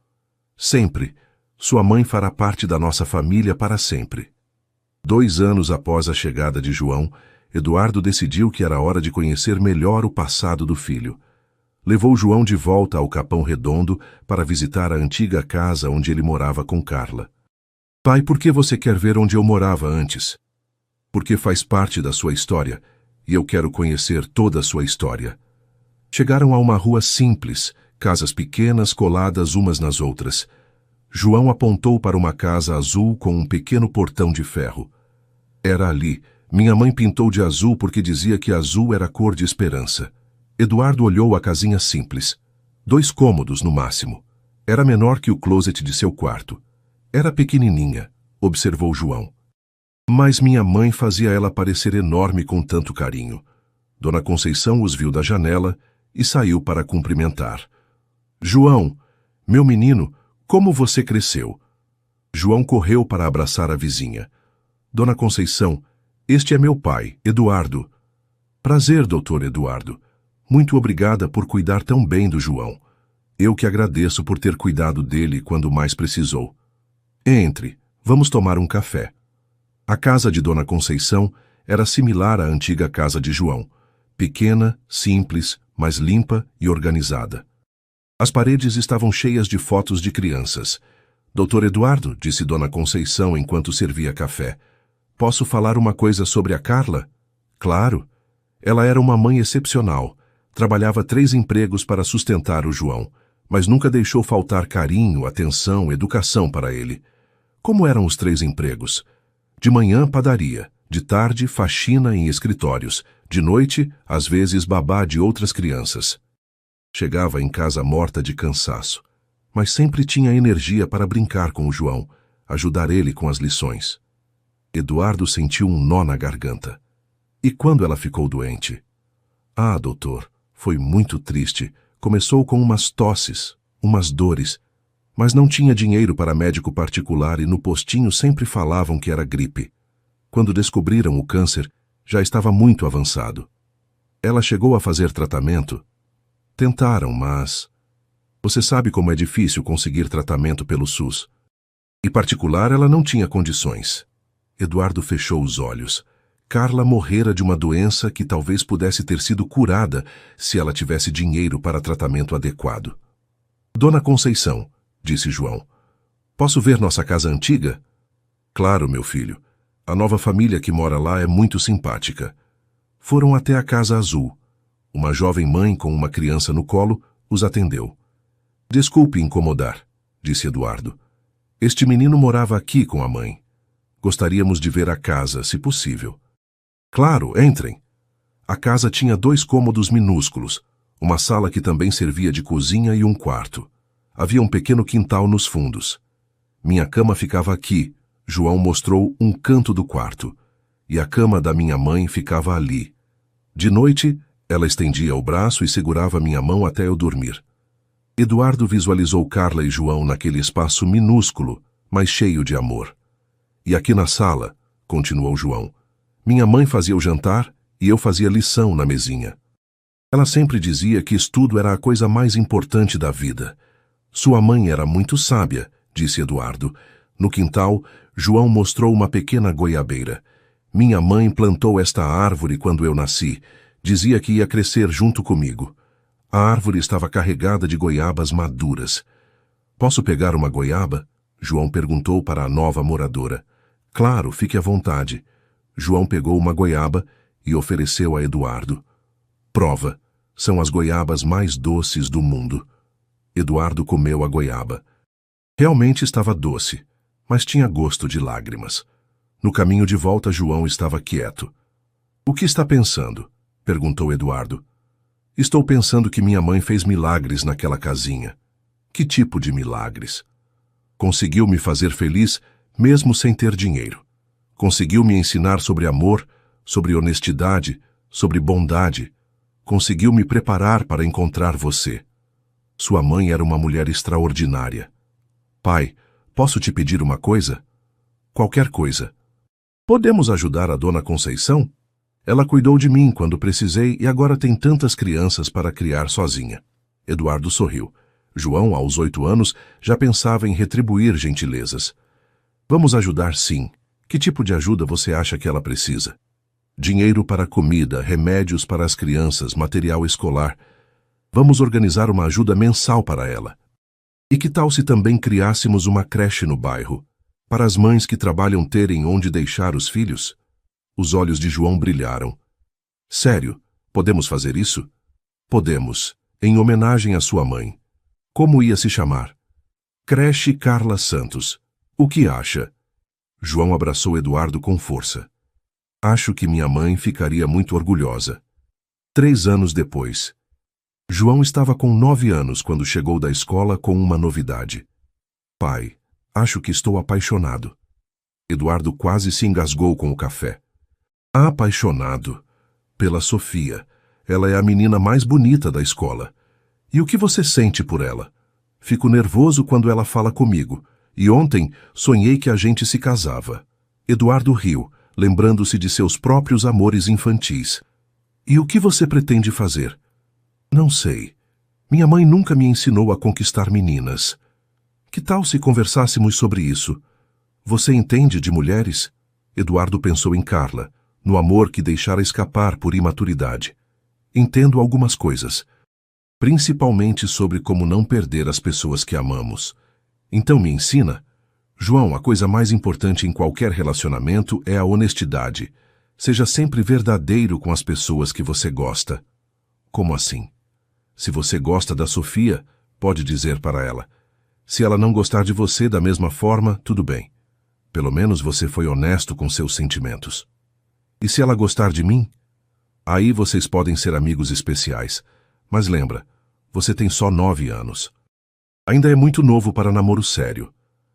Sempre. Sua mãe fará parte da nossa família para sempre. 2 anos após a chegada de João, Eduardo decidiu que era hora de conhecer melhor o passado do filho. Levou João de volta ao Capão Redondo para visitar a antiga casa onde ele morava com Carla. Pai, por que você quer ver onde eu morava antes? Porque faz parte da sua história, e eu quero conhecer toda a sua história. Chegaram a uma rua simples, casas pequenas coladas umas nas outras. João apontou para uma casa azul com um pequeno portão de ferro. Era ali. Minha mãe pintou de azul porque dizia que azul era cor de esperança. Eduardo olhou a casinha simples. 2 cômodos no máximo. Era menor que o closet de seu quarto. Era pequenininha, observou João. Mas minha mãe fazia ela parecer enorme com tanto carinho. Dona Conceição os viu da janela e saiu para cumprimentar. João, meu menino, como você cresceu? João correu para abraçar a vizinha. Dona Conceição, este é meu pai, Eduardo. Prazer, doutor Eduardo. Muito obrigada por cuidar tão bem do João. Eu que agradeço por ter cuidado dele quando mais precisou. Entre, vamos tomar um café. A casa de Dona Conceição era similar à antiga casa de João. Pequena, simples, mas limpa e organizada. As paredes estavam cheias de fotos de crianças. Doutor Eduardo, disse Dona Conceição enquanto servia café. Posso falar uma coisa sobre a Carla? Claro. Ela era uma mãe excepcional. Trabalhava 3 empregos para sustentar o João, mas nunca deixou faltar carinho, atenção, educação para ele. Como eram os 3 empregos? De manhã, padaria. De tarde, faxina em escritórios. De noite, às vezes, babá de outras crianças. Chegava em casa morta de cansaço, mas sempre tinha energia para brincar com o João, ajudar ele com as lições. Eduardo sentiu um nó na garganta. E quando ela ficou doente? Ah, doutor, foi muito triste. Começou com umas tosses, umas dores, mas não tinha dinheiro para médico particular e no postinho sempre falavam que era gripe. Quando descobriram o câncer, já estava muito avançado. Ela chegou a fazer tratamento? Tentaram, mas... Você sabe como é difícil conseguir tratamento pelo SUS. Em particular, ela não tinha condições. Eduardo fechou os olhos. Carla morrera de uma doença que talvez pudesse ter sido curada se ela tivesse dinheiro para tratamento adequado. Dona Conceição, disse João, posso ver nossa casa antiga? Claro, meu filho. A nova família que mora lá é muito simpática. Foram até a Casa Azul. Uma jovem mãe com uma criança no colo os atendeu. Desculpe incomodar, disse Eduardo. Este menino morava aqui com a mãe. Gostaríamos de ver a casa, se possível. Claro, entrem. A casa tinha 2 cômodos minúsculos, uma sala que também servia de cozinha e um quarto. Havia um pequeno quintal nos fundos. Minha cama ficava aqui. João mostrou um canto do quarto. E a cama da minha mãe ficava ali. De noite, ela estendia o braço e segurava minha mão até eu dormir. Eduardo visualizou Carla e João naquele espaço minúsculo, mas cheio de amor. E aqui na sala, continuou João, minha mãe fazia o jantar e eu fazia lição na mesinha. Ela sempre dizia que estudo era a coisa mais importante da vida. Sua mãe era muito sábia, disse Eduardo. No quintal, João mostrou uma pequena goiabeira. Minha mãe plantou esta árvore quando eu nasci. Dizia que ia crescer junto comigo. A árvore estava carregada de goiabas maduras. Posso pegar uma goiaba? João perguntou para a nova moradora. Claro, fique à vontade. João pegou uma goiaba e ofereceu a Eduardo. Prova, são as goiabas mais doces do mundo. Eduardo comeu a goiaba. Realmente estava doce, mas tinha gosto de lágrimas. No caminho de volta, João estava quieto. O que está pensando? Perguntou Eduardo. Estou pensando que minha mãe fez milagres naquela casinha. Que tipo de milagres? Conseguiu me fazer feliz mesmo sem ter dinheiro. Conseguiu me ensinar sobre amor, sobre honestidade, sobre bondade. Conseguiu me preparar para encontrar você. Sua mãe era uma mulher extraordinária. Pai, posso te pedir uma coisa? Qualquer coisa. Podemos ajudar a Dona Conceição? Ela cuidou de mim quando precisei e agora tem tantas crianças para criar sozinha. Eduardo sorriu. João, aos 8 anos, já pensava em retribuir gentilezas. Vamos ajudar, sim. Que tipo de ajuda você acha que ela precisa? Dinheiro para comida, remédios para as crianças, material escolar. Vamos organizar uma ajuda mensal para ela. E que tal se também criássemos uma creche no bairro, para as mães que trabalham terem onde deixar os filhos? Os olhos de João brilharam. Sério, podemos fazer isso? Podemos, em homenagem à sua mãe. Como ia se chamar? Creche Carla Santos. O que acha? João abraçou Eduardo com força. Acho que minha mãe ficaria muito orgulhosa. 3 anos depois. João estava com 9 anos quando chegou da escola com uma novidade. Pai, acho que estou apaixonado. Eduardo quase se engasgou com o café. Apaixonado? Pela Sofia. Ela é a menina mais bonita da escola. E o que você sente por ela? Fico nervoso quando ela fala comigo. E ontem sonhei que a gente se casava. Eduardo riu, lembrando-se de seus próprios amores infantis. E o que você pretende fazer? Não sei. Minha mãe nunca me ensinou a conquistar meninas. Que tal se conversássemos sobre isso? Você entende de mulheres? Eduardo pensou em Carla, no amor que deixara escapar por imaturidade. Entendo algumas coisas, principalmente sobre como não perder as pessoas que amamos. Então me ensina? João, a coisa mais importante em qualquer relacionamento é a honestidade. Seja sempre verdadeiro com as pessoas que você gosta. Como assim? Se você gosta da Sofia, pode dizer para ela. Se ela não gostar de você da mesma forma, tudo bem. Pelo menos você foi honesto com seus sentimentos. E se ela gostar de mim? Aí vocês podem ser amigos especiais. Mas lembra, você tem só 9 anos. Ainda é muito novo para namoro sério.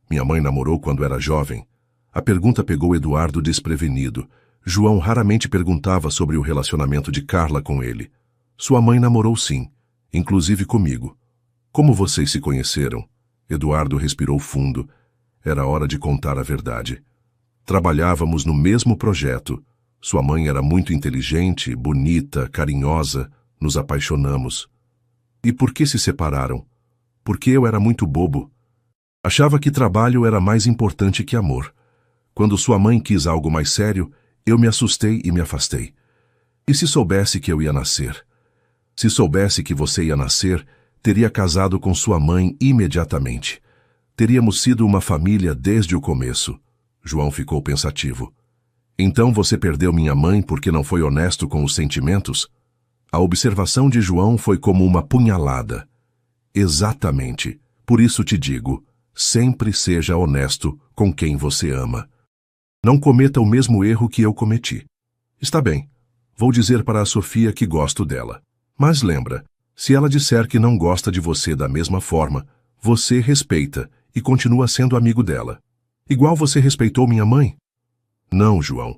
Minha mãe namorou quando era jovem. A pergunta pegou Eduardo desprevenido. João raramente perguntava sobre o relacionamento de Carla com ele. Sua mãe namorou sim, inclusive comigo. Como vocês se conheceram? Eduardo respirou fundo. Era hora de contar a verdade. Trabalhávamos no mesmo projeto. Sua mãe era muito inteligente, bonita, carinhosa. Nos apaixonamos. E por que se separaram? Porque eu era muito bobo. Achava que trabalho era mais importante que amor. Quando sua mãe quis algo mais sério, eu me assustei e me afastei. E se soubesse que eu ia nascer? Se soubesse que você ia nascer, teria casado com sua mãe imediatamente. Teríamos sido uma família desde o começo. João ficou pensativo. Então você perdeu minha mãe porque não foi honesto com os sentimentos? A observação de João foi como uma punhalada. Exatamente. Por isso te digo, sempre seja honesto com quem você ama. Não cometa o mesmo erro que eu cometi. Está bem, vou dizer para a Sofia que gosto dela. Mas lembra, se ela disser que não gosta de você da mesma forma, você respeita e continua sendo amigo dela. Igual você respeitou minha mãe? Não, João.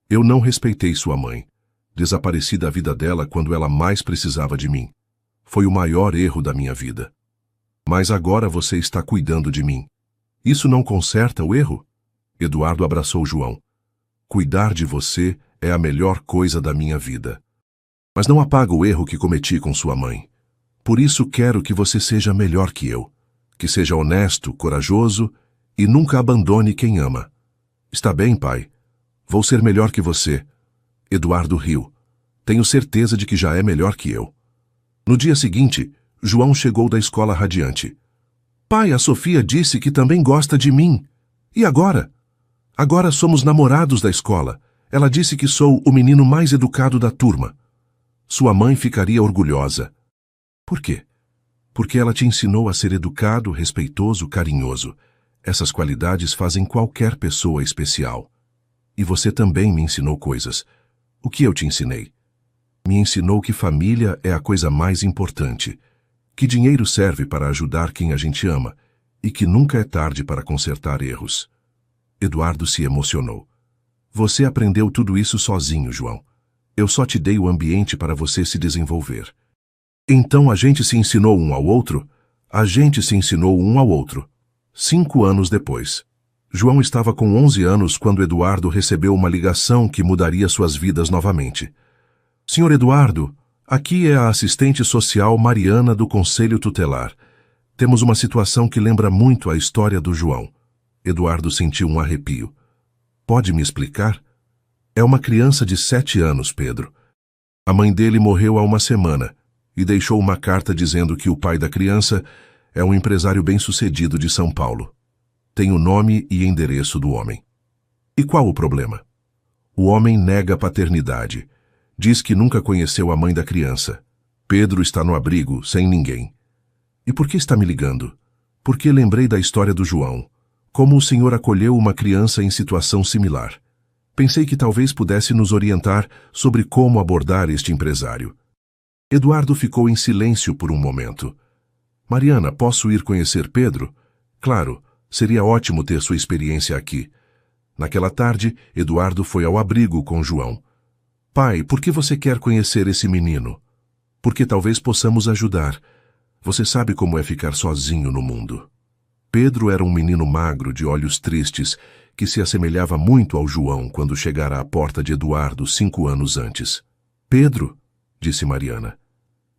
Eu não respeitei sua mãe. Desapareci da vida dela quando ela mais precisava de mim. Foi o maior erro da minha vida. Mas agora você está cuidando de mim. Isso não conserta o erro? Eduardo abraçou João. Cuidar de você é a melhor coisa da minha vida. Mas não apaga o erro que cometi com sua mãe. Por isso quero que você seja melhor que eu. Que seja honesto, corajoso e nunca abandone quem ama. Está bem, pai? Vou ser melhor que você. Eduardo riu. Tenho certeza de que já é melhor que eu. No dia seguinte, João chegou da escola radiante. Pai, a Sofia disse que também gosta de mim. E agora? Agora somos namorados da escola. Ela disse que sou o menino mais educado da turma. Sua mãe ficaria orgulhosa. Por quê? Porque ela te ensinou a ser educado, respeitoso, carinhoso. Essas qualidades fazem qualquer pessoa especial. E você também me ensinou coisas. O que eu te ensinei? Me ensinou que família é a coisa mais importante, que dinheiro serve para ajudar quem a gente ama e que nunca é tarde para consertar erros. Eduardo se emocionou. Você aprendeu tudo isso sozinho, João. Eu só te dei o ambiente para você se desenvolver. Então a gente se ensinou um ao outro? A gente se ensinou um ao outro. 5 anos depois. João estava com 11 anos quando Eduardo recebeu uma ligação que mudaria suas vidas novamente. Senhor Eduardo, aqui é a assistente social Mariana do Conselho Tutelar. Temos uma situação que lembra muito a história do João. Eduardo sentiu um arrepio. Pode me explicar? É uma criança de 7 anos, Pedro. A mãe dele morreu há uma semana e deixou uma carta dizendo que o pai da criança é um empresário bem-sucedido de São Paulo. Tem o nome e endereço do homem. E qual o problema? O homem nega a paternidade. Diz que nunca conheceu a mãe da criança. Pedro está no abrigo, sem ninguém. E por que está me ligando? Porque lembrei da história do João. Como o senhor acolheu uma criança em situação similar. Pensei que talvez pudesse nos orientar sobre como abordar este empresário. Eduardo ficou em silêncio por um momento. Mariana, posso ir conhecer Pedro? Claro, seria ótimo ter sua experiência aqui. Naquela tarde, Eduardo foi ao abrigo com João. Pai, por que você quer conhecer esse menino? Porque talvez possamos ajudar. Você sabe como é ficar sozinho no mundo. Pedro era um menino magro, de olhos tristes, que se assemelhava muito ao João quando chegara à porta de Eduardo 5 anos antes. Pedro, disse Mariana,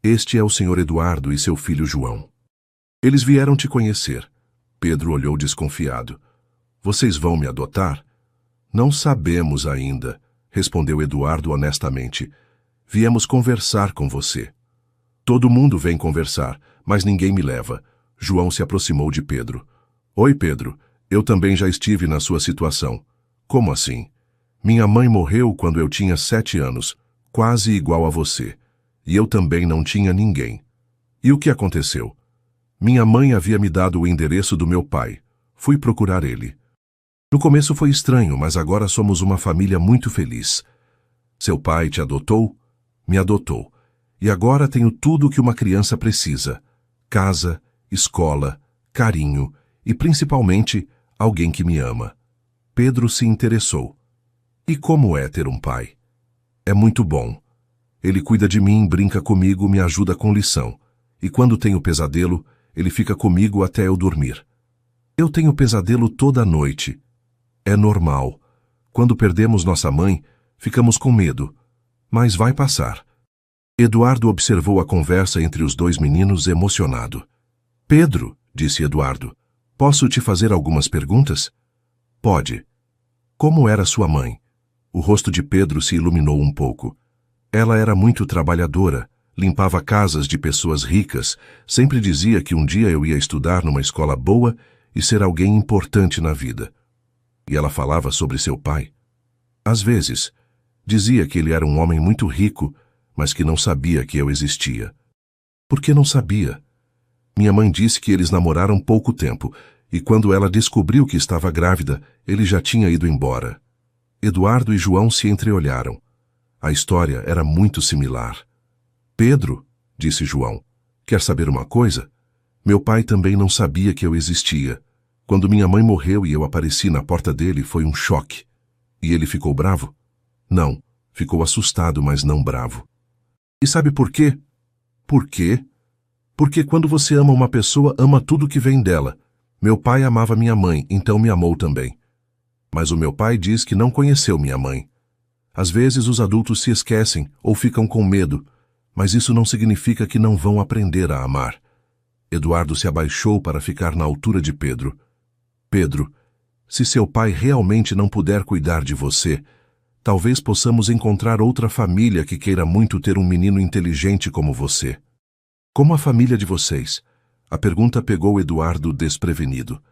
este é o senhor Eduardo e seu filho João. Eles vieram te conhecer. Pedro olhou desconfiado. Vocês vão me adotar? Não sabemos ainda, respondeu Eduardo honestamente. Viemos conversar com você. Todo mundo vem conversar, mas ninguém me leva. João se aproximou de Pedro. Oi, Pedro. Eu também já estive na sua situação. Como assim? Minha mãe morreu quando eu tinha 7 anos, quase igual a você. E eu também não tinha ninguém. E o que aconteceu? Minha mãe havia me dado o endereço do meu pai. Fui procurar ele. No começo foi estranho, mas agora somos uma família muito feliz. Seu pai te adotou? Me adotou. E agora tenho tudo o que uma criança precisa. Casa, escola, carinho e, principalmente, alguém que me ama. Pedro se interessou. E como é ter um pai? É muito bom. Ele cuida de mim, brinca comigo, me ajuda com lição. E quando tenho pesadelo, ele fica comigo até eu dormir. Eu tenho pesadelo toda noite. É normal. Quando perdemos nossa mãe, ficamos com medo. Mas vai passar. Eduardo observou a conversa entre os dois meninos emocionado. Pedro, disse Eduardo, posso te fazer algumas perguntas? Pode. Como era sua mãe? O rosto de Pedro se iluminou um pouco. Ela era muito trabalhadora, limpava casas de pessoas ricas, sempre dizia que um dia eu ia estudar numa escola boa e ser alguém importante na vida. E ela falava sobre seu pai. Às vezes, dizia que ele era um homem muito rico, mas que não sabia que eu existia. Por que não sabia? Minha mãe disse que eles namoraram pouco tempo, e quando ela descobriu que estava grávida, ele já tinha ido embora. Eduardo e João se entreolharam. A história era muito similar. Pedro, disse João, quer saber uma coisa? Meu pai também não sabia que eu existia. Quando minha mãe morreu e eu apareci na porta dele, foi um choque. E ele ficou bravo? Não, ficou assustado, mas não bravo. E sabe por quê? Por quê? Porque quando você ama uma pessoa, ama tudo que vem dela. Meu pai amava minha mãe, então me amou também. Mas o meu pai diz que não conheceu minha mãe. Às vezes os adultos se esquecem ou ficam com medo, mas isso não significa que não vão aprender a amar. Eduardo se abaixou para ficar na altura de Pedro. Pedro, se seu pai realmente não puder cuidar de você, talvez possamos encontrar outra família que queira muito ter um menino inteligente como você. Como a família de vocês? A pergunta pegou Eduardo desprevenido.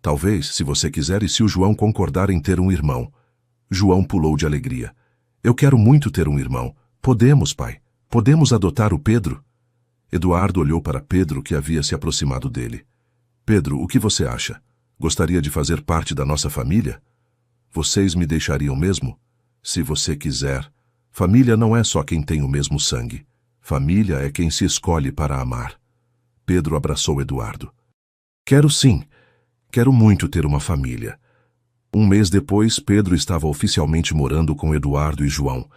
Talvez, se você quiser e se o João concordar em ter um irmão. João pulou de alegria. Eu quero muito ter um irmão. Podemos, pai. Podemos adotar o Pedro? Eduardo olhou para Pedro, que havia se aproximado dele. Pedro, o que você acha? Gostaria de fazer parte da nossa família? Vocês me deixariam mesmo? Se você quiser. Família não é só quem tem o mesmo sangue. Família é quem se escolhe para amar. Pedro abraçou Eduardo. Quero sim. Quero muito ter uma família. Um mês depois, Pedro estava oficialmente morando com Eduardo e João.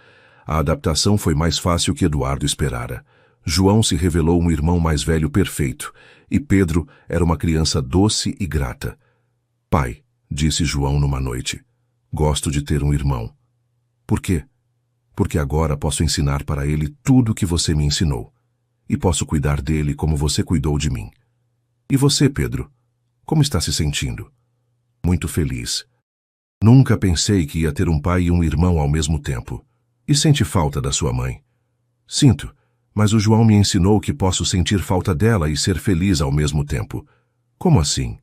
A adaptação foi mais fácil que Eduardo esperara. João se revelou um irmão mais velho perfeito, e Pedro era uma criança doce e grata. Pai, disse João numa noite, gosto de ter um irmão. Por quê? Porque agora posso ensinar para ele tudo o que você me ensinou. E posso cuidar dele como você cuidou de mim. E você, Pedro? Como está se sentindo? Muito feliz. Nunca pensei que ia ter um pai e um irmão ao mesmo tempo. E sente falta da sua mãe? Sinto, mas o João me ensinou que posso sentir falta dela e ser feliz ao mesmo tempo. Como assim?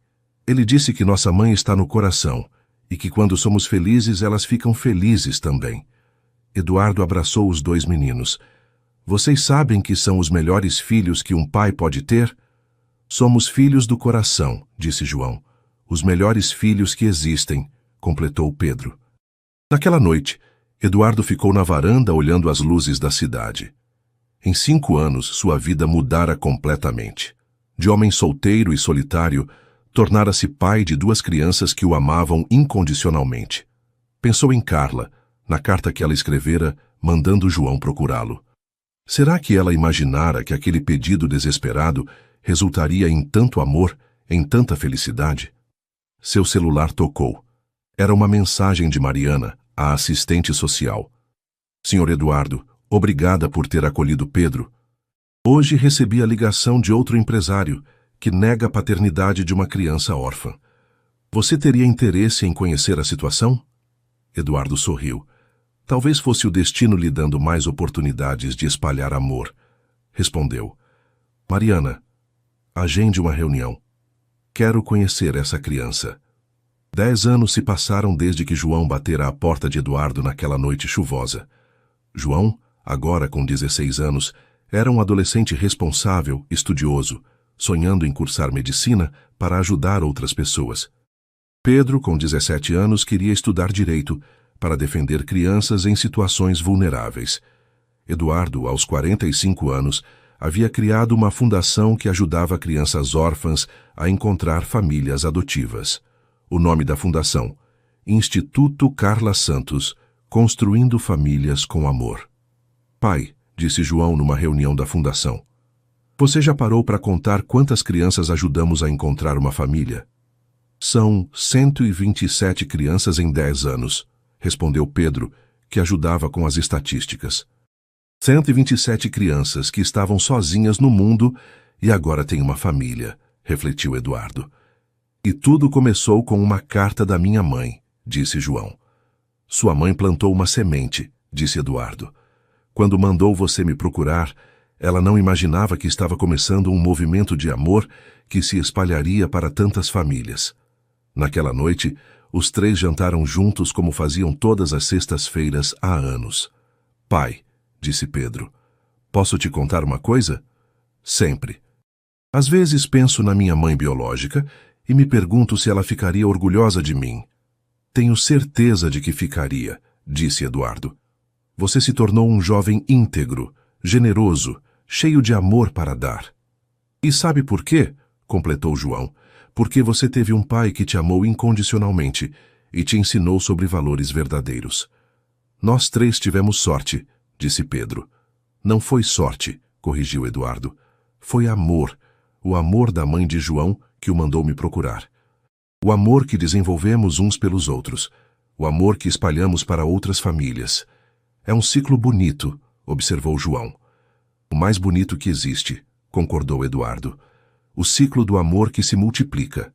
Ele disse que nossa mãe está no coração e que quando somos felizes, elas ficam felizes também. Eduardo abraçou os dois meninos. Vocês sabem que são os melhores filhos que um pai pode ter? Somos filhos do coração, disse João. Os melhores filhos que existem, completou Pedro. Naquela noite, Eduardo ficou na varanda olhando as luzes da cidade. Em 5 anos, sua vida mudara completamente. De homem solteiro e solitário, tornara-se pai de 2 crianças que o amavam incondicionalmente. Pensou em Carla, na carta que ela escrevera, mandando João procurá-lo. Será que ela imaginara que aquele pedido desesperado resultaria em tanto amor, em tanta felicidade? Seu celular tocou. Era uma mensagem de Mariana, a assistente social. Senhor Eduardo, obrigada por ter acolhido Pedro. Hoje recebi a ligação de outro empresário que nega a paternidade de uma criança órfã. Você teria interesse em conhecer a situação? Eduardo sorriu. Talvez fosse o destino lhe dando mais oportunidades de espalhar amor. Respondeu. Mariana, agende uma reunião. Quero conhecer essa criança. 10 anos se passaram desde que João batera à porta de Eduardo naquela noite chuvosa. João, agora com 16 anos, era um adolescente responsável, estudioso, sonhando em cursar medicina para ajudar outras pessoas. Pedro, com 17 anos, queria estudar direito para defender crianças em situações vulneráveis. Eduardo, aos 45 anos, havia criado uma fundação que ajudava crianças órfãs a encontrar famílias adotivas. O nome da fundação: Instituto Carla Santos, Construindo Famílias com Amor. Pai, disse João numa reunião da fundação, você já parou para contar quantas crianças ajudamos a encontrar uma família? São 127 crianças em 10 anos, respondeu Pedro, que ajudava com as estatísticas. 127 crianças que estavam sozinhas no mundo e agora têm uma família, refletiu Eduardo. E tudo começou com uma carta da minha mãe, disse João. Sua mãe plantou uma semente, disse Eduardo. Quando mandou você me procurar, ela não imaginava que estava começando um movimento de amor que se espalharia para tantas famílias. Naquela noite, os 3 jantaram juntos como faziam todas as sextas-feiras há anos. Pai, disse Pedro, posso te contar uma coisa? Sempre. Às vezes penso na minha mãe biológica e me pergunto se ela ficaria orgulhosa de mim. Tenho certeza de que ficaria, disse Eduardo. Você se tornou um jovem íntegro, generoso, cheio de amor para dar. E sabe por quê? Completou João. Porque você teve um pai que te amou incondicionalmente e te ensinou sobre valores verdadeiros. Nós 3 tivemos sorte, disse Pedro. Não foi sorte, corrigiu Eduardo. Foi amor, o amor da mãe de João que o mandou me procurar. O amor que desenvolvemos uns pelos outros, o amor que espalhamos para outras famílias. É um ciclo bonito, observou João. O mais bonito que existe, concordou Eduardo. O ciclo do amor que se multiplica.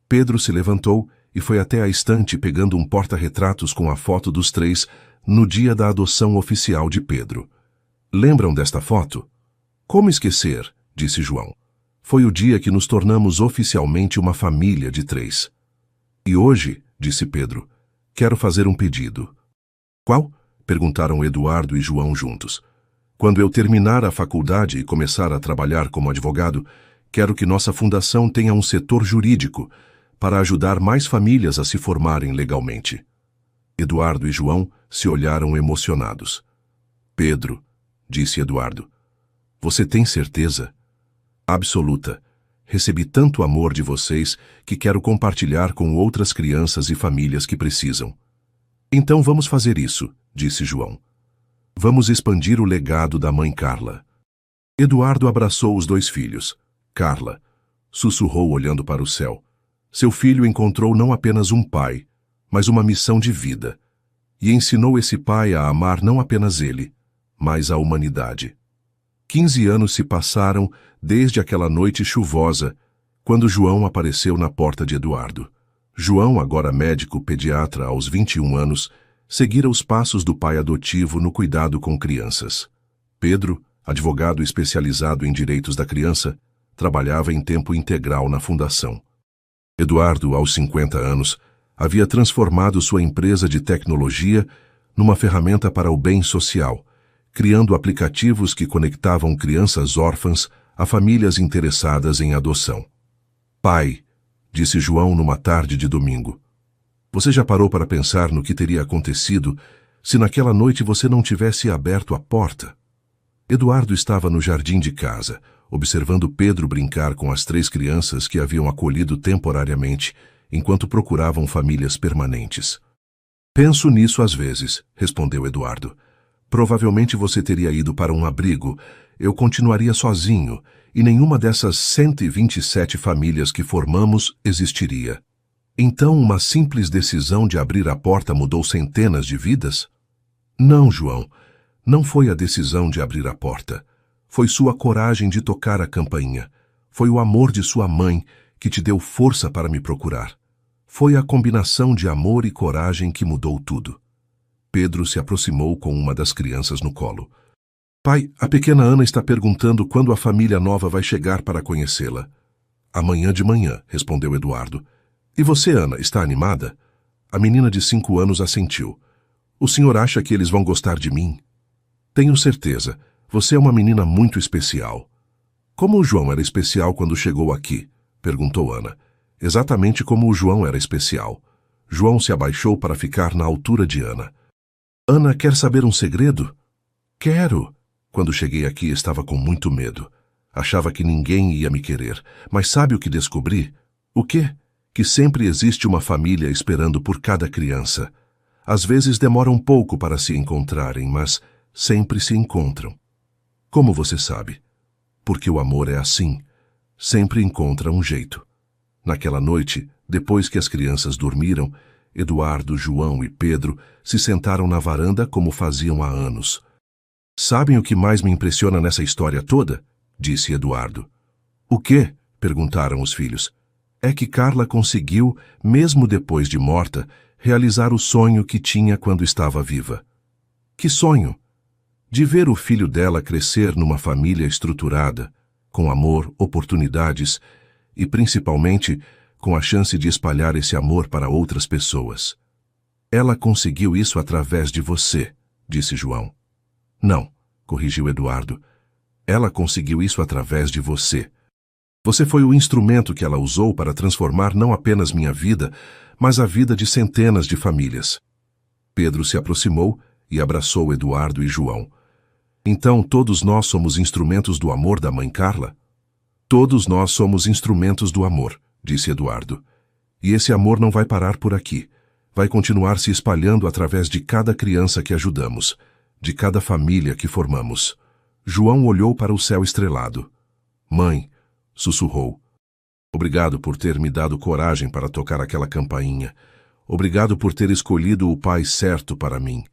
Pedro se levantou e foi até a estante pegando um porta-retratos com a foto dos 3 no dia da adoção oficial de Pedro. Lembram desta foto? Como esquecer, disse João. Foi o dia que nos tornamos oficialmente uma família de 3. E hoje, disse Pedro, quero fazer um pedido. Qual? Perguntaram Eduardo e João juntos. Quando eu terminar a faculdade e começar a trabalhar como advogado, quero que nossa fundação tenha um setor jurídico para ajudar mais famílias a se formarem legalmente. Eduardo e João se olharam emocionados. Pedro, disse Eduardo, você tem certeza? Absoluta. Recebi tanto amor de vocês que quero compartilhar com outras crianças e famílias que precisam. Então vamos fazer isso, disse João. Vamos expandir o legado da mãe Carla. Eduardo abraçou os 2 filhos. Carla, sussurrou olhando para o céu. Seu filho encontrou não apenas um pai, mas uma missão de vida. E ensinou esse pai a amar não apenas ele, mas a humanidade. 15 anos se passaram desde aquela noite chuvosa, quando João apareceu na porta de Eduardo. João, agora médico pediatra aos 21 anos, seguira os passos do pai adotivo no cuidado com crianças. Pedro, advogado especializado em direitos da criança, trabalhava em tempo integral na fundação. Eduardo, aos 50 anos, havia transformado sua empresa de tecnologia numa ferramenta para o bem social, criando aplicativos que conectavam crianças órfãs a famílias interessadas em adoção. Pai, disse João numa tarde de domingo, você já parou para pensar no que teria acontecido se naquela noite você não tivesse aberto a porta? Eduardo estava no jardim de casa, observando Pedro brincar com as 3 crianças que haviam acolhido temporariamente, enquanto procuravam famílias permanentes. Penso nisso às vezes, respondeu Eduardo. Provavelmente você teria ido para um abrigo, eu continuaria sozinho, e nenhuma dessas 127 famílias que formamos existiria. Então uma simples decisão de abrir a porta mudou centenas de vidas? Não, João. Não foi a decisão de abrir a porta. Foi sua coragem de tocar a campainha. Foi o amor de sua mãe que te deu força para me procurar. Foi a combinação de amor e coragem que mudou tudo. Pedro se aproximou com uma das crianças no colo. Pai, a pequena Ana está perguntando quando a família nova vai chegar para conhecê-la. Amanhã de manhã, respondeu Eduardo. E você, Ana, está animada? A menina de 5 anos assentiu. O senhor acha que eles vão gostar de mim? Tenho certeza. Você é uma menina muito especial. Como o João era especial quando chegou aqui? Perguntou Ana. Exatamente como o João era especial. João se abaixou para ficar na altura de Ana. Ana quer saber um segredo? Quero. Quando cheguei aqui estava com muito medo. Achava que ninguém ia me querer. Mas sabe o que descobri? O quê? Que sempre existe uma família esperando por cada criança. Às vezes demora um pouco para se encontrarem, mas sempre se encontram. Como você sabe? Porque o amor é assim. Sempre encontra um jeito. Naquela noite, depois que as crianças dormiram, Eduardo, João e Pedro se sentaram na varanda como faziam há anos. Sabem o que mais me impressiona nessa história toda? Disse Eduardo. O quê? Perguntaram os filhos. É que Carla conseguiu, mesmo depois de morta, realizar o sonho que tinha quando estava viva. Que sonho? De ver o filho dela crescer numa família estruturada, com amor, oportunidades e, principalmente, com a chance de espalhar esse amor para outras pessoas. Ela conseguiu isso através de você, disse João. Não, corrigiu Eduardo. Ela conseguiu isso através de você. Você foi o instrumento que ela usou para transformar não apenas minha vida, mas a vida de centenas de famílias. Pedro se aproximou e abraçou Eduardo e João. Então todos nós somos instrumentos do amor da mãe Carla? Todos nós somos instrumentos do amor, disse Eduardo. E esse amor não vai parar por aqui. Vai continuar se espalhando através de cada criança que ajudamos, de cada família que formamos. João olhou para o céu estrelado. Mãe, sussurrou. Obrigado por ter me dado coragem para tocar aquela campainha. Obrigado por ter escolhido o pai certo para mim.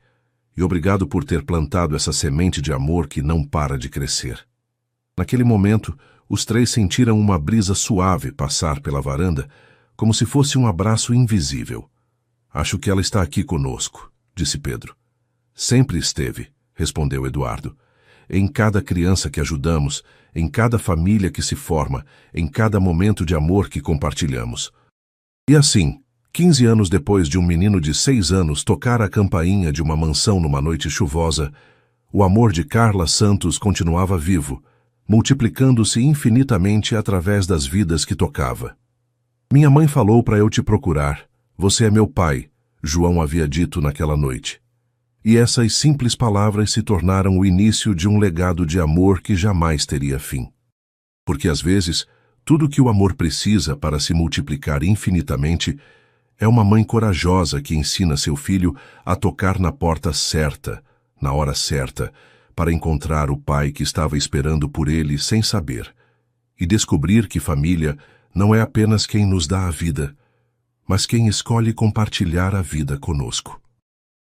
E obrigado por ter plantado essa semente de amor que não para de crescer. Naquele momento, os 3 sentiram uma brisa suave passar pela varanda, como se fosse um abraço invisível. Acho que ela está aqui conosco, disse Pedro. Sempre esteve, respondeu Eduardo. Em cada criança que ajudamos, em cada família que se forma, em cada momento de amor que compartilhamos. E assim, 15 anos depois de um menino de 6 anos tocar a campainha de uma mansão numa noite chuvosa, o amor de Carla Santos continuava vivo, multiplicando-se infinitamente através das vidas que tocava. Minha mãe falou para eu te procurar. Você é meu pai, João havia dito naquela noite. E essas simples palavras se tornaram o início de um legado de amor que jamais teria fim. Porque às vezes, tudo que o amor precisa para se multiplicar infinitamente é uma mãe corajosa que ensina seu filho a tocar na porta certa, na hora certa, para encontrar o pai que estava esperando por ele sem saber, e descobrir que família não é apenas quem nos dá a vida, mas quem escolhe compartilhar a vida conosco.